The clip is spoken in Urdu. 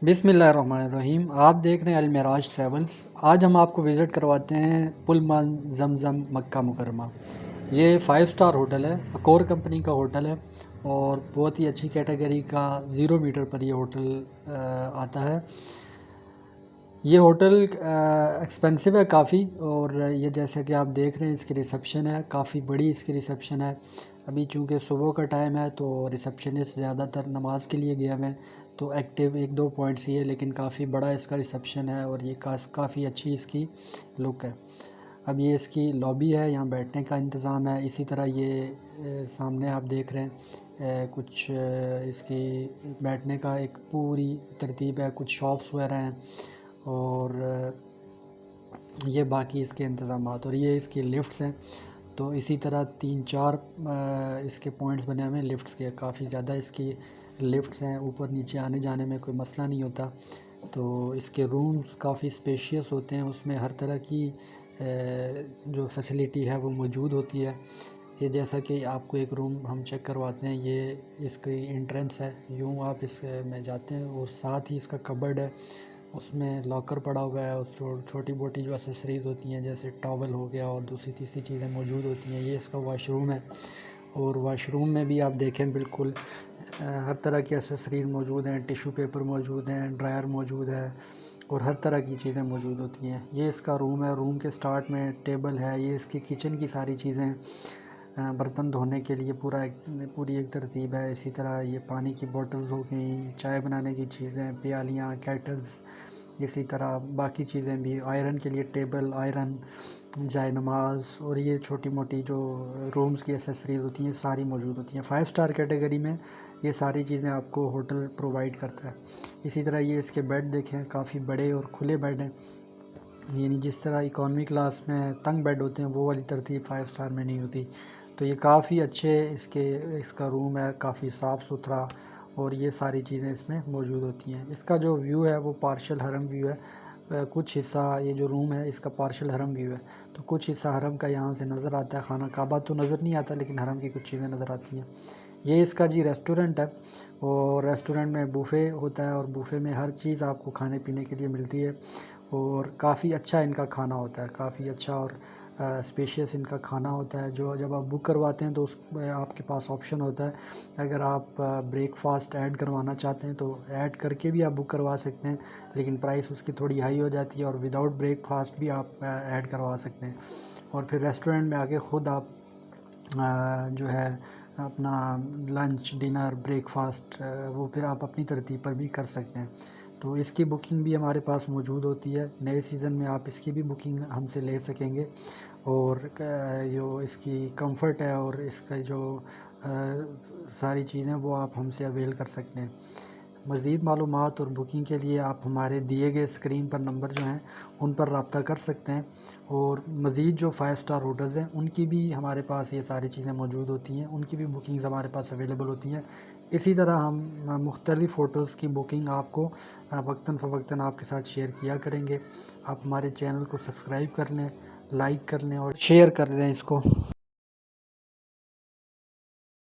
بسم اللہ الرحمن الرحیم۔ آپ دیکھ رہے ہیں المعراج ٹریولز۔ آج ہم آپ کو وزٹ کرواتے ہیں پلمان زمزم مکہ مکرمہ۔ یہ 5 اسٹار ہوٹل ہے، اکور کمپنی کا ہوٹل ہے اور بہت ہی اچھی کیٹیگری کا 0 میٹر پر یہ ہوٹل آتا ہے۔ یہ ہوٹل ایکسپینسو ہے کافی، اور یہ جیسا کہ آپ دیکھ رہے ہیں اس کی ریسیپشن ہے، کافی بڑی اس کی ریسیپشن ہے۔ ابھی چونکہ صبح کا ٹائم ہے تو ریسیپشنسٹ زیادہ تر نماز کے لیے گیا میں، تو ایکٹیو 1-2 پوائنٹس ہی ہے، لیکن کافی بڑا اس کا ریسیپشن ہے اور یہ کافی اچھی اس کی لک ہے۔ اب یہ اس کی لابی ہے، یہاں بیٹھنے کا انتظام ہے۔ اسی طرح یہ سامنے آپ دیکھ رہے ہیں کچھ اس کی بیٹھنے کا ایک پوری ترتیب ہے، کچھ شاپس وغیرہ ہیں اور یہ باقی اس کے انتظامات، اور یہ اس کی لفٹس ہیں۔ تو اسی طرح 3-4 اس کے پوائنٹس بنے ہوئے ہیں لفٹس کے، کافی زیادہ اس کی لفٹس ہیں، اوپر نیچے آنے جانے میں کوئی مسئلہ نہیں ہوتا۔ تو اس کے رومز کافی اسپیشیس ہوتے ہیں، اس میں ہر طرح کی جو فیسلٹی ہے وہ موجود ہوتی ہے۔ یہ جیسا کہ آپ کو ایک روم ہم چیک کرواتے ہیں، یہ اس کی انٹرنس ہے، یوں آپ اس میں جاتے ہیں اور ساتھ ہی اس کا کبرڈ ہے، اس میں لاکر پڑا ہوا ہے، اس چھوٹی موٹی جو ایسیسریز ہوتی ہیں جیسے ٹاول ہو گیا اور دوسری تیسری چیزیں موجود ہوتی ہیں۔ یہ اس کا واش روم ہے، اور واش روم میں بھی آپ دیکھیں بالکل ہر طرح کی ایسیسریز موجود ہیں، ٹیشو پیپر موجود ہیں، ڈرائر موجود ہے اور ہر طرح کی چیزیں موجود ہوتی ہیں۔ یہ اس کا روم ہے، روم کے سٹارٹ میں ٹیبل ہے، یہ اس کی کچن کی ساری چیزیں، برتن دھونے کے لیے پوری ایک ترتیب ہے۔ اسی طرح یہ پانی کی بوٹلز ہو گئیں، چائے بنانے کی چیزیں، پیالیاں، کیٹلز، اسی طرح باقی چیزیں بھی، آئرن کے لیے ٹیبل، آئرن، جائے نماز، اور یہ چھوٹی موٹی جو رومز کی ایسیسریز ہوتی ہیں ساری موجود ہوتی ہیں۔ 5 اسٹار کیٹیگری میں یہ ساری چیزیں آپ کو ہوٹل پرووائڈ کرتا ہے۔ اسی طرح یہ اس کے بیڈ دیکھیں، کافی بڑے اور کھلے بیڈ ہیں، یعنی جس طرح اکانومی کلاس میں تنگ بیڈ ہوتے ہیں وہ والی ترتیب 5 اسٹار میں نہیں ہوتی۔ تو یہ کافی اچھے اس کا روم ہے، کافی صاف ستھرا، اور یہ ساری چیزیں اس میں موجود ہوتی ہیں۔ اس کا جو ویو ہے وہ پارشل حرم ویو ہے، کچھ حصہ یہ جو روم ہے اس کا پارشل حرم ویو ہے، تو کچھ حصہ حرم کا یہاں سے نظر آتا ہے۔ خانہ کعبہ تو نظر نہیں آتا لیکن حرم کی کچھ چیزیں نظر آتی ہیں۔ یہ اس کا ریسٹورنٹ ہے، اور ریسٹورنٹ میں بوفے ہوتا ہے، اور بوفے میں ہر چیز آپ کو کھانے پینے کے لیے ملتی ہے، اور کافی اچھا ان کا کھانا ہوتا ہے، کافی اچھا اور اسپیشیس ان کا کھانا ہوتا ہے۔ جو جب آپ بک کرواتے ہیں تو اس آپ کے پاس آپشن ہوتا ہے، اگر آپ بریک فاسٹ ایڈ کروانا چاہتے ہیں تو ایڈ کر کے بھی آپ بک کروا سکتے ہیں، لیکن پرائس اس کی تھوڑی ہائی ہو جاتی ہے، اور وداؤٹ بریک فاسٹ بھی آپ ایڈ کروا سکتے ہیں، اور پھر ریسٹورنٹ میں آ کے خود آپ جو ہے اپنا لنچ، ڈنر، بریک فاسٹ وہ پھر آپ اپنی ترتیب پر بھی کر سکتے ہیں۔ تو اس کی بکنگ بھی ہمارے پاس موجود ہوتی ہے، نئے سیزن میں آپ اس کی بھی بکنگ ہم سے لے سکیں گے، اور جو اس کی کمفرٹ ہے اور اس کا جو ساری چیزیں وہ آپ ہم سے اویل کر سکتے ہیں۔ مزید معلومات اور بکنگ کے لیے آپ ہمارے دیے گئے اسکرین پر نمبر جو ہیں ان پر رابطہ کر سکتے ہیں، اور مزید جو 5 اسٹار ہوٹلز ہیں ان کی بھی ہمارے پاس یہ ساری چیزیں موجود ہوتی ہیں، ان کی بھی بکنگز ہمارے پاس اویلیبل ہوتی ہیں۔ اسی طرح ہم مختلف ہوٹلز کی بکنگ آپ کو وقتاً فوقتاً آپ کے ساتھ شیئر کیا کریں گے۔ آپ ہمارے چینل کو سبسکرائب کر لیں، لائک کر لیں اور شیئر کر دیں اس کو۔